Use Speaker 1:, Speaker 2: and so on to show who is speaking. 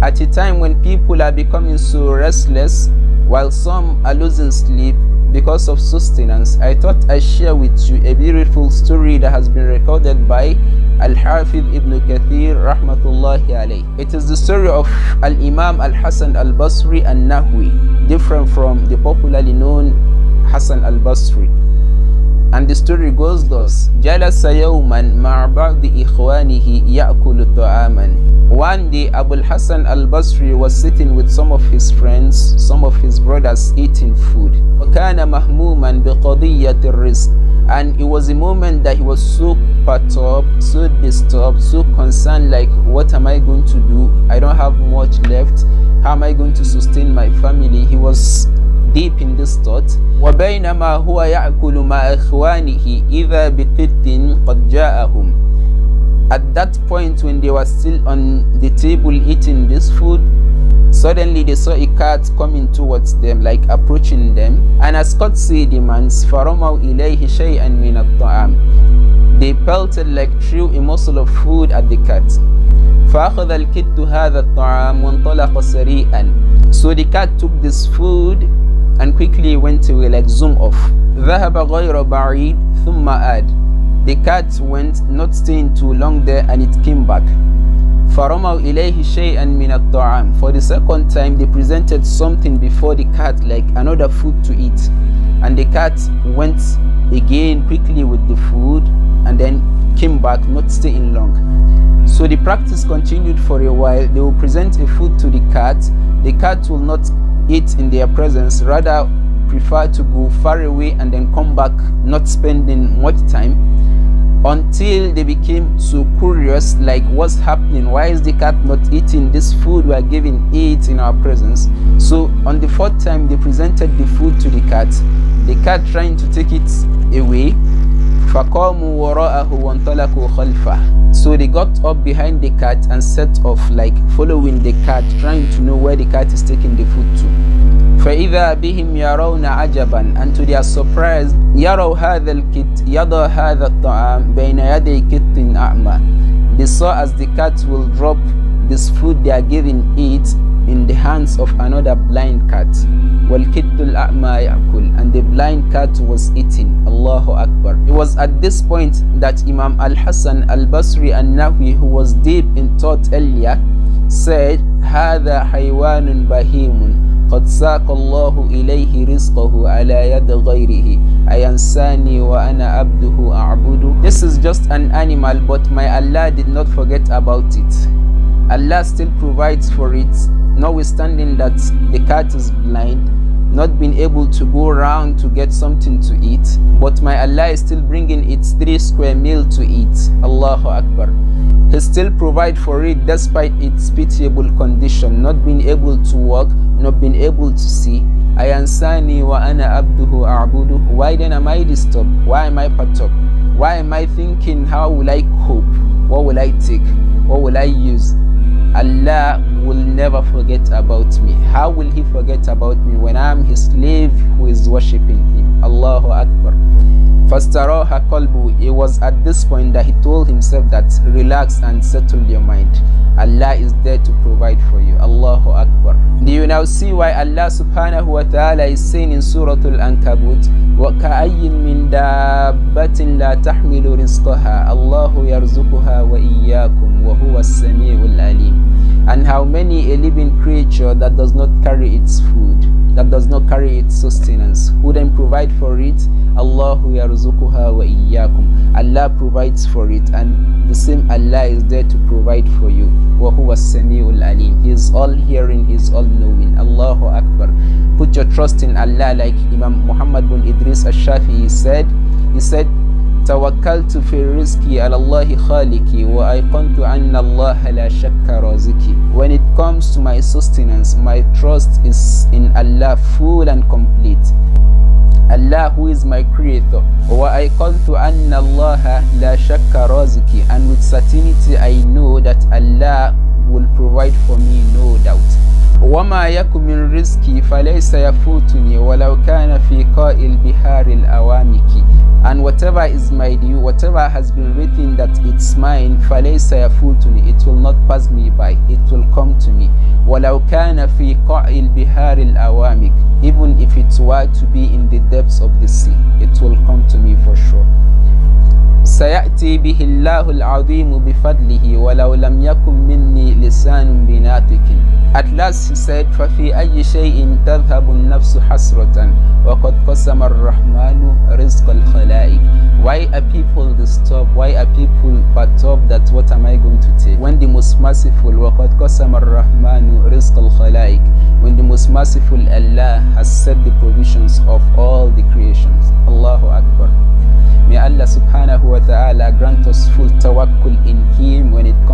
Speaker 1: At a time when people are becoming so restless, while some are losing sleep because of sustenance, I thought I'd share with you a beautiful story that has been recorded by Al-Hafidh Ibn Kathir rahmatullahi alayh. It is the story of Al-Imam Al-Hasan Al-Basri Al-Nahwi, different from the popularly known Hasan Al-Basri. And the story goes thus: جلس يوما مع بعض إخوانه يأكل طعاما. One day Abul Hasan Al-Basri was sitting with some of his friends, some of his brothers, eating food. وكان مهموما بقضية الرزق. And it was a moment that he was so perturbed, so disturbed, so concerned, like, what am I going to do? I don't have much left. How am I going to sustain my family? He was deep in this thought. وبينما هو يأكل مع إخوانه إذا بقط قد جاءهم. At that point, when they were still on the table eating this food, suddenly they saw a cat coming towards them, like approaching them. And as courtesy demands, فَرَمَوْا إِلَيْهِ شَيْئًا مِنَ الطَّعَامِ. They pelted, like, threw a morsel of food at the cat. فَأَخَذَ الْكِتُّ هَذَا الطَّعَامِ وَانْطَلَقَ سَرِيعًا. So the cat took this food and quickly went away, like zoom off. ذهب غير بعيد ثم عاد. The cat went, not staying too long there, and it came back. فَرَمَوْا إِلَيْهِ شَيْئًا مِنَ الطَّعَامِ. For the second time, they presented something before the cat, like another food to eat. And the cat went again quickly with the food and then came back, not staying long. So the practice continued for a while. They will present a food to the cat. The cat will not eat in their presence, rather prefer to go far away and then come back, not spending much time, until they became so curious, like, what's happening? Why is the cat not eating this food we are giving it in our presence? So on the fourth time, they presented the food to the cat trying to take it away. فَقَامُوا وَرَاءَهُ وَانْطَلَقُوا خَلْفَهُ. So they got up behind the cat and set off, like following the cat, trying to know where the cat is taking the food to. فَإِذَا بِهِمْ يَرَوْنَ عَجَبًا. And to their surprise, يَرَوْا هَذَا الْكِتْ يَضَعْ هَذَا الطَّعَامِ بَيْنَ يَدَيْ كِتٍّ أَعْمَى. They saw as the cat will drop this food they are giving it in the hands of another blind cat. وَالْكِتُّ الْأَعْمَى يَأْكُلُ. And the blind cat was eating. Allahu Akbar. It was at this point that Imam Al-Hasan Al-Basri Al-Nahwi, who was deep in thought earlier, said, هَذَا حَيْوَانٌ بَهِيمٌ قَدْ سَاقَ اللَّهُ إِلَيْهِ رِزْقَهُ عَلَى يَدِ غَيْرِهِ أَيَنْسَانِي وَأَنَا عَبْدُهُ أَعْبُدُ. This is just an animal, but my Allah did not forget about it. Allah still provides for it, notwithstanding that the cat is blind, not being able to go around to get something to eat, but my Allah is still bringing its 3 square meal to eat. Allahu Akbar. He still provides for it despite its pitiable condition, not being able to walk, not being able to see. Ayansani wa ana abduhu a'budu. Why then am I disturbed? Why am I perturbed? Why am I thinking, how will I cope? What will I take? What will I use? Allah will never forget about me. How will He forget about me when I am His slave who is worshipping Him? Allahu Akbar. فَاسْتَرَاحَ قَلْبُهُ. It was at this point that he told himself that, relax and settle your mind. Allah is there to provide for you. Allahu Akbar. Do you now see why Allah subhanahu wa ta'ala is saying in Surah Al-Ankabut, وَكَأَيٍّ مِّن دَابَّةٍ لَا تَحْمِلُ رِزْقَهَا اللَّهُ يَرْزُقُهَا وَإِيَّاكُمْ وَهُوَ السَّمِيعُ الْعَلِيمُ. And how many a living creature that does not carry its food, that does not carry its sustenance, who then provide for it? Allahu yarzuquha wa iyyakum. Allah provides for it, and the same Allah is there to provide for you. Wa huwa as-sami'ul alim. He is all hearing, He is all knowing. Allahu Akbar. Put your trust in Allah, like Imam Muhammad bin Idris al-Shafi'i said. He said, توكلت في رزقي على الله خالقي وأيقنت أن الله لا شك رازقي. When it comes to my sustenance, my trust is in Allah, full and complete. Allah, who is my creator. وَأَيْقَنْتُ أَنَّ اللَّهَ لَا شَكَّ رَازِقِي. And with certainty I know that Allah will provide for me, no doubt. وَمَا يَكُ مِنْ رِزْقِي فَلَيْسَ يَفُوتُنِي وَلَوْ كَانَ فِي قَاءِ الْبِحَارِ الْأَوَامِكِ. And whatever is my due, whatever has been written that it's mine, فَلَيْسَ يَفُوتُنِي, it will not pass me by, it will come to me. وَلَوْ كَانَ فِي قَعِ الْبِهَارِ الْأَوَامِكِ. Even if it were to be in the depths of the sea, it will come to me for sure. سيأتي به الله العظيم بفضله ولو لم يكن مني لسان بناطق. At last he said, ففي أي شيء تذهب النفس حسرة وقد قسم الرحمن رزق الخلائق. Why are people disturbed? Why are people perturbed that what am I going to take? When the most merciful وقد قسم الرحمن رزق الخلائق, when the most merciful Allah has set the provisions of all the creations. Allahu Akbar. May Allah subhanahu wa ta'ala grant us full tawakkul in Him when it comes